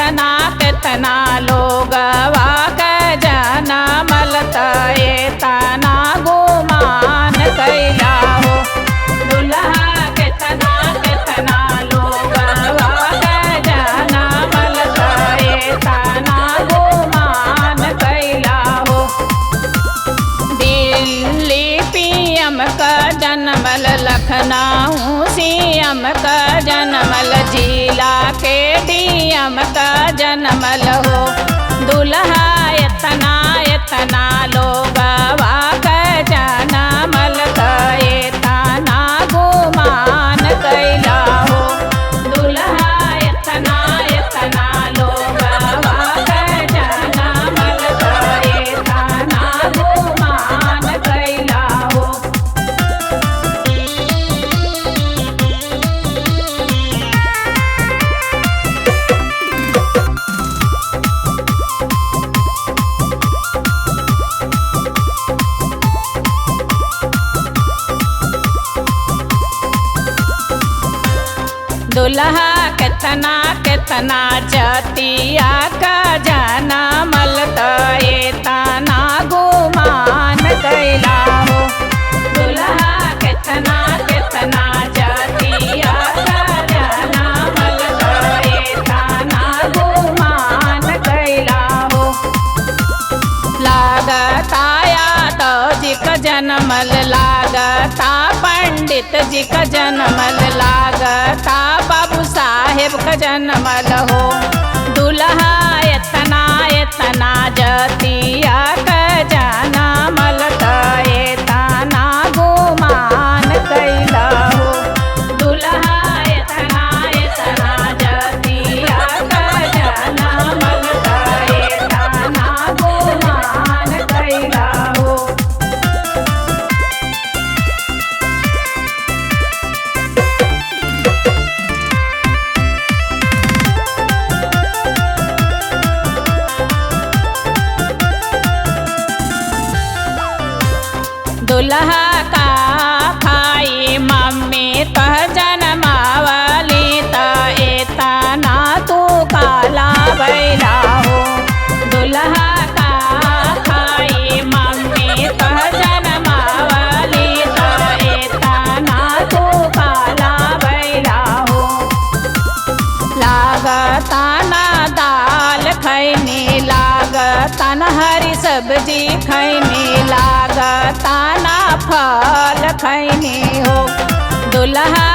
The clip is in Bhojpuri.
केतना केतना लोगवा के जनमल तये तना गुमान कैला हो। दुल्हा केतना केतना लोगवा के जनमल तये तना गुमान कैला हो। दिल्ली पीएम का जनमल, लखनऊ सीएम का जनमल, जिला के डीएम का जनमल हो। दुल्हा एतना एतना लोगवा के जनमल तये तना गुमान कैला हो। दुल्हा एतना एतना लोगवा के जनमल तये तना गुमान कैला हो। दुल्हा केतना केतना जतिया का जनमल तये तना गुमान कैला हो। दुल्हा केतना केतना जतिया का जनमल तये तना गुमान कैला हो। लागता यादव जी का जनमल, लागता पंडित जी का जनमल, लागता बाबू साहेब का जनमल हो। दुल्हा एतना एतना जतिया का जनमल तये तना गुमान कैला हो। दुल्हा एतना एतना जतिया का जनमल तये तना गुमान कैला हो। दुल्हा का खाई मम्मी तह जनमावली तये तना तू काला बैला हो। दुल्हा का खाई मम्मी तह जनमावली तये तना तू काला बैला हो। लागता ना दाल खैनी, लागता ना हरी सब्जी खैनी, लागता ना फल खैनी हो। दुल्हा